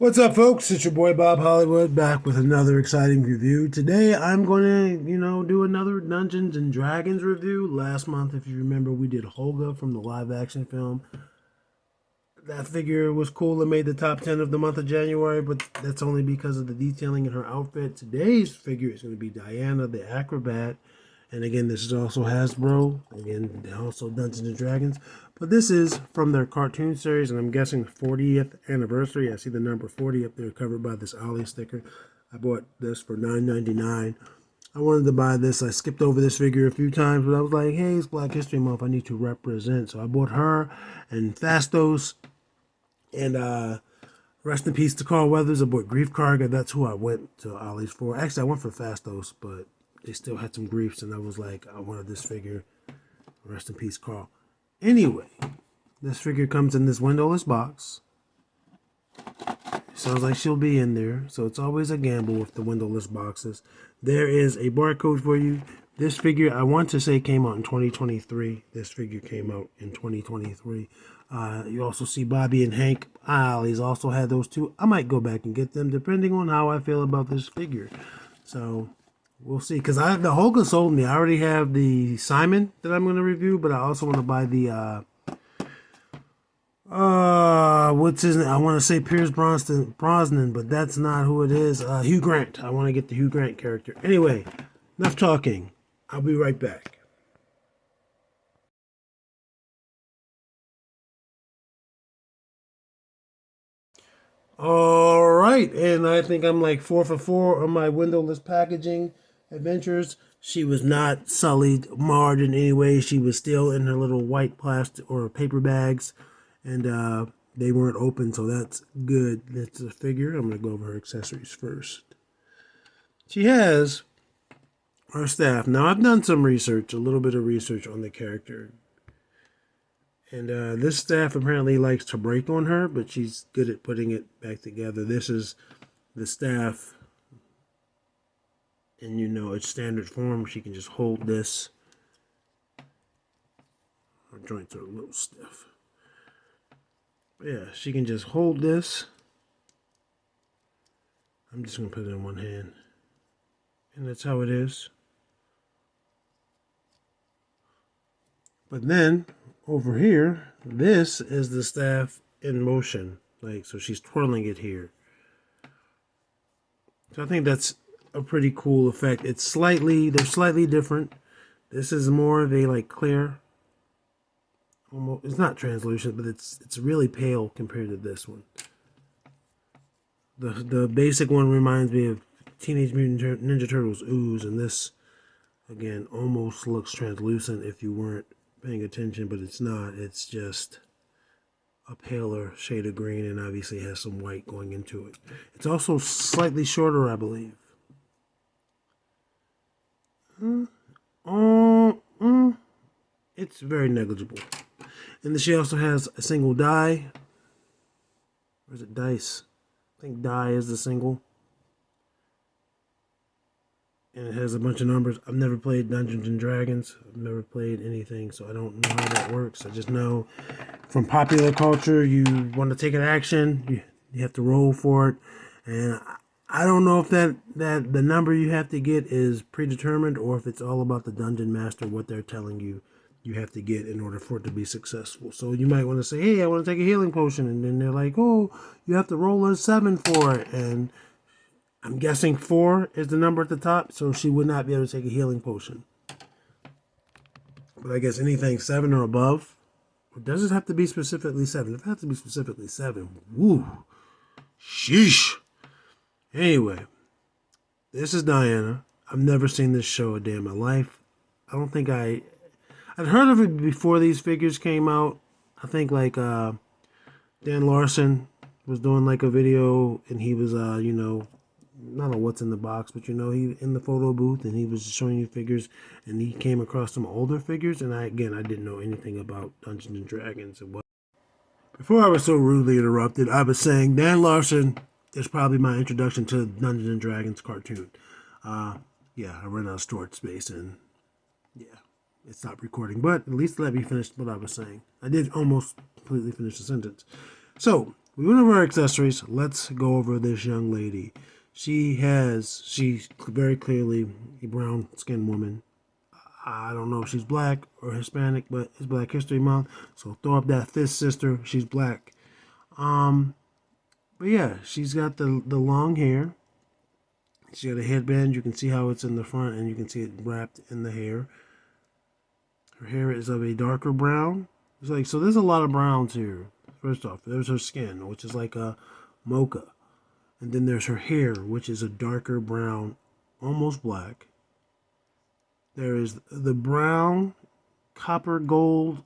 What's up, folks? It's your boy Bob Hollywood back with another exciting review. Today, I'm going to, do another Dungeons and Dragons review. Last month, if you remember, we did Holga from the live action film. That figure was cool. It made the top 10 of the month of January, but that's only because of the detailing in her outfit. Today's figure is going to be Diana, the acrobat. And again, this is also Hasbro. Again, also Dungeons and Dragons. But this is from their cartoon series, and I'm guessing 40th anniversary. I see the number 40 up there covered by this Ollie sticker. I bought this for $9.99. I wanted to buy this. I skipped over this figure a few times, but I was like, hey, it's Black History Month. I need to represent. So I bought her and Fastos. And rest in peace to Carl Weathers. I bought Grief Karga. That's who I went to Ollie's for. Actually, I went for Fastos, but they still had some griefs, and I was like, I wanted this figure. Rest in peace, Carl. Anyway, this figure comes in this windowless box. Sounds like she'll be in there, so it's always a gamble with the windowless boxes. There is a barcode for you. This figure, I want to say, came out in 2023. This figure came out in 2023. You also see Bobby and Hank. Ollie's also had those two. I might go back and get them, depending on how I feel about this figure. So we'll see, because the Holga sold me. I already have the Simon that I'm going to review, but I also want to buy the what's his name? I want to say Pierce Brosnan, but that's not who it is. Hugh Grant. I want to get the Hugh Grant character. Anyway, enough talking. I'll be right back. All right, and I think I'm like 4 for 4 on my windowless packaging adventures. She was not sullied, marred in any way. She was still in her little white plastic or paper bags, and they weren't open, so that's good. That's a figure. I'm going to go over her accessories first. She has her staff. Now, I've done some research, a little bit of research on the character. And this staff apparently likes to break on her, but she's good at putting it back together. This is the staff. And it's standard form. She can just hold this. Her joints are a little stiff. But yeah, she can just hold this. I'm just going to put it in one hand. And that's how it is. But then, over here, this is the staff in motion. So she's twirling it here. So I think that's a pretty cool effect. They're slightly different. This is more of a clear, almost, it's not translucent, but it's really pale compared to this one. The basic one reminds me of Teenage Mutant Ninja Turtles Ooze, and this, again, almost looks translucent if you weren't paying attention, but it's not. It's just a paler shade of green, and obviously has some white going into it. It's also slightly shorter, I believe. It's very negligible. And then she also has a single die. Or is it dice? I think die is the single. And it has a bunch of numbers. I've never played Dungeons and Dragons. I've never played anything, so I don't know how that works. I just know from popular culture, you want to take an action, you have to roll for it. And I don't know if that the number you have to get is predetermined, or if it's all about the dungeon master, what they're telling you have to get in order for it to be successful. So you might want to say, hey, I want to take a healing potion, and then they're like, oh, you have to roll a 7 for it, and I'm guessing 4 is the number at the top, so she would not be able to take a healing potion. But I guess anything 7 or above, or does it have to be specifically 7? If it has to be specifically 7, woo, sheesh. Anyway, this is Diana. I've never seen this show a day in my life. I don't think I'd heard of it before these figures came out. I think Dan Larson was doing a video, and he was I don't know what's in the box, but he in the photo booth, and he was showing you figures, and he came across some older figures, and I didn't know anything about Dungeons and Dragons. Before I was so rudely interrupted, I was saying Dan Larson is probably my introduction to Dungeons and Dragons cartoon. I ran out of storage space, and it stopped recording, but at least let me finish what I was saying. I did almost completely finish the sentence. So, we went over our accessories. Let's go over this young lady. She's very clearly a brown skinned woman. I don't know if she's black or Hispanic, but it's Black History Month, so throw up that fist, sister. She's black. Um, but yeah, she's got the long hair. She got a headband. You can see how it's in the front, and you can see it wrapped in the hair. Her hair is of a darker brown. It's like, so there's a lot of browns here. First off, there's her skin, which is like a mocha. And then there's her hair, which is a darker brown, almost black. There is the brown, copper, gold,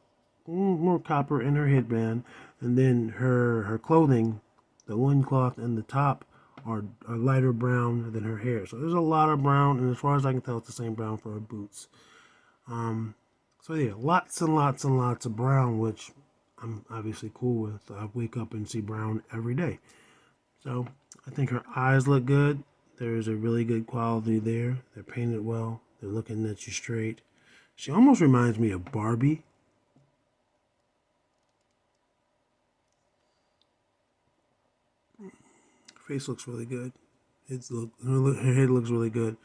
more copper in her headband. And then her clothing, the loincloth and the top are lighter brown than her hair. So there's a lot of brown, and as far as I can tell, it's the same brown for her boots. So yeah, lots and lots and lots of brown, which I'm obviously cool with. I wake up and see brown every day. So I think her eyes look good. There's a really good quality there. They're painted well. They're looking at you straight. She almost reminds me of Barbie. Her face looks really good. Her head looks really good.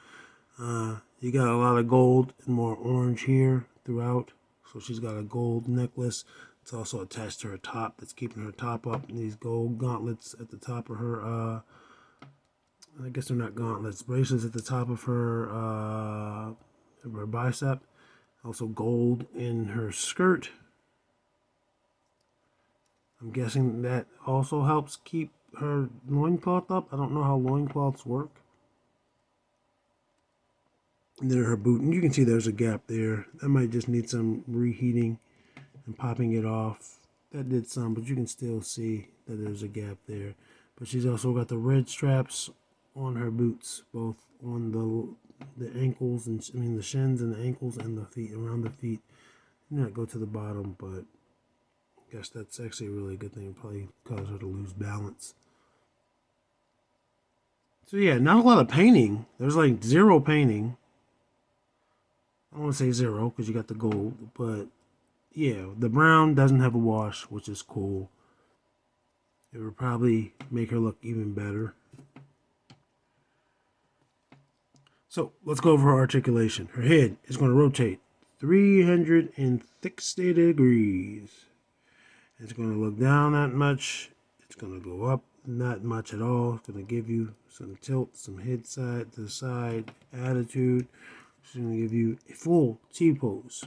You got a lot of gold and more orange here throughout. So she's got a gold necklace. It's also attached to her top that's keeping her top up. And these gold gauntlets at the top of her, I guess they're not gauntlets, bracelets at the top of her bicep. Also gold in her skirt. I'm guessing that also helps keep her loincloth up. I don't know how loincloths work. And then her boot, and you can see there's a gap there. That might just need some reheating and popping it off. That did some, but you can still see that there's a gap there. But she's also got the red straps on her boots, both on the ankles, and I mean the shins and the ankles and the feet, around the feet. You not go to the bottom, but I guess that's actually a really good thing. It'll probably cause her to lose balance. So yeah, not a lot of painting. There's like zero painting. I don't want to say zero because you got the gold, but yeah, the brown doesn't have a wash, which is cool. It would probably make her look even better. So let's go over her articulation. Her head is going to rotate 360 degrees. It's going to look down that much. It's going to go up not much at all. It's going to give you some tilt, some head side to side attitude. She's going to give you a full T-pose.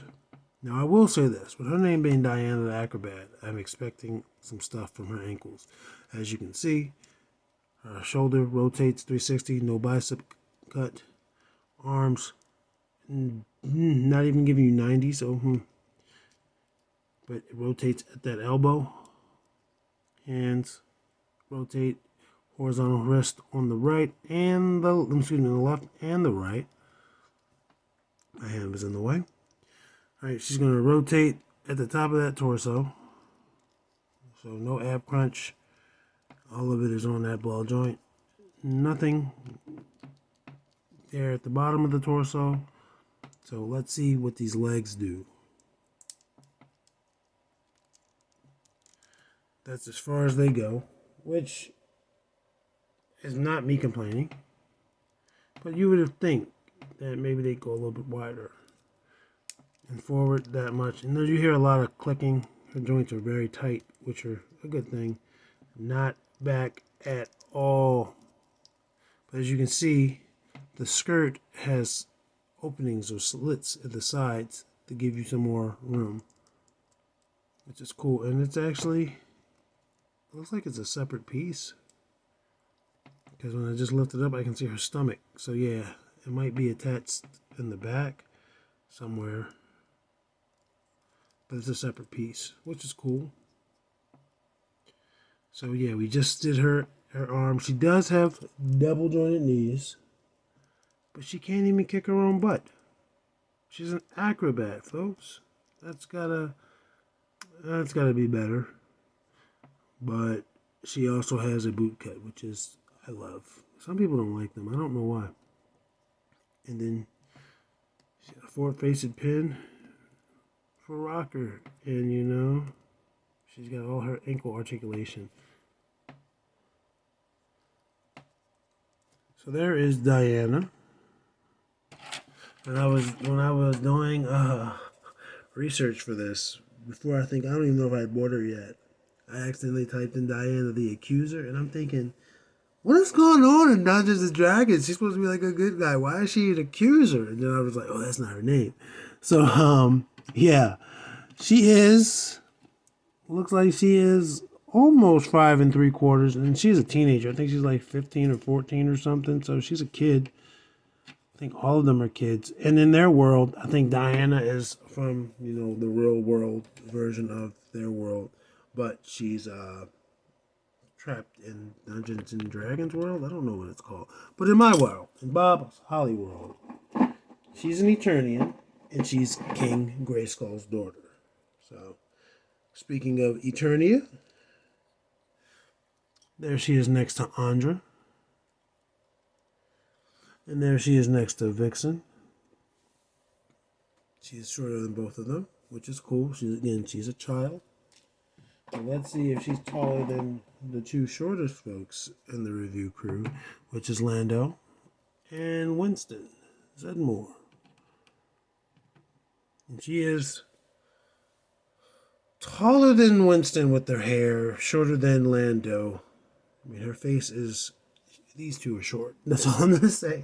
Now, I will say this. With her name being Diana the Acrobat, I'm expecting some stuff from her ankles. As you can see, her shoulder rotates 360, no bicep cut. Arms, not even giving you 90, so, but it rotates at that elbow. Hands rotate, horizontal wrist on the right and the left and the right. My hand was in the way. All right, she's going to rotate at the top of that torso. So no ab crunch. All of it is on that ball joint. Nothing there at the bottom of the torso. So let's see what these legs do. That's as far as they go, which is not me complaining. But you would have think that maybe they go a little bit wider and forward that much. And then you hear a lot of clicking. Her joints are very tight, which are a good thing. Not back at all. But as you can see, the skirt has openings or slits at the sides to give you some more room, which is cool. And it's actually, it looks like it's a separate piece, because when I just lift it up, I can see her stomach. So yeah, it might be attached in the back somewhere, but it's a separate piece, which is cool. So yeah, we just did her arm. She does have double jointed knees, but she can't even kick her own butt. She's an acrobat, folks. That's gotta be better. But she also has a boot cut, which is, I love. Some people don't like them. I don't know why. And then she's got a forward-facing pin for rocker. And, you know, she's got all her ankle articulation. So there is Diana. And when I was doing research for this, before I don't even know if I had bought her yet. I accidentally typed in Diana the Accuser, and I'm thinking, what is going on in Dungeons and Dragons? She's supposed to be like a good guy. Why is she an accuser? And then I was like, oh, that's not her name. So, yeah, she is. Looks like she is almost 5 3/4, and she's a teenager. I think she's like 15 or 14 or something. So she's a kid. I think all of them are kids. And in their world, I think Diana is from, the real world version of their world. But she's trapped in Dungeons and Dragons world. I don't know what it's called. But in my world, in Bob's Holly world, she's an Eternian, and she's King Grayskull's daughter. So, speaking of Eternia, there she is next to Andra. And there she is next to Vixen. She's shorter than both of them, which is cool. She's a child. And let's see if she's taller than the two shortest folks in the review crew, which is Lando and Winston Zedmore. And she is taller than Winston with their hair, shorter than Lando. I mean, her face is... These two are short. That's all I'm going to say.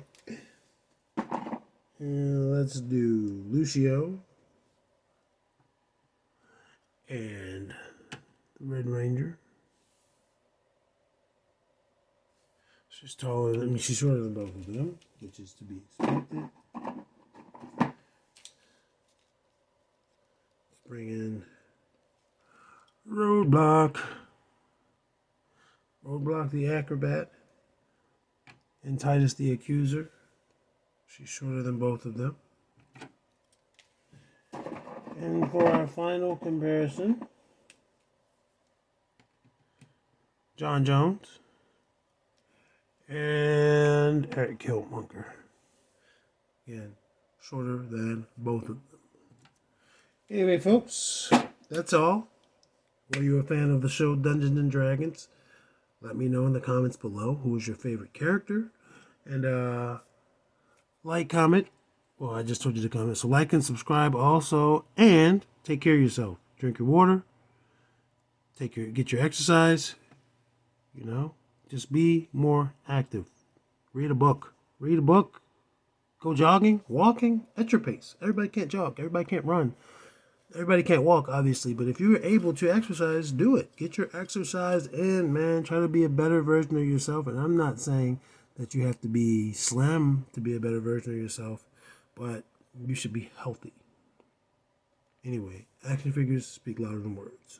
And let's do Lucio and the Red Ranger. She's she's shorter than both of them, which is to be expected. Let's bring in Roadblock. Roadblock the Acrobat. And Titus the Accuser. She's shorter than both of them. And for our final comparison, John Jones and Eric Killmonger. Again, shorter than both of them. Anyway, folks, that's all. Were you a fan of the show Dungeons and Dragons? Let me know in the comments below who is your favorite character. And like, comment. Well, I just told you to comment. So like and subscribe also. And take care of yourself. Drink your water. Get your exercise. Just be more active. Read a book. Go jogging, walking at your pace. Everybody can't jog. Everybody can't run. Everybody can't walk, obviously. But if you're able to exercise, do it. Get your exercise in, man. Try to be a better version of yourself. And I'm not saying that you have to be slim to be a better version of yourself, but you should be healthy. Anyway, action figures speak louder than words.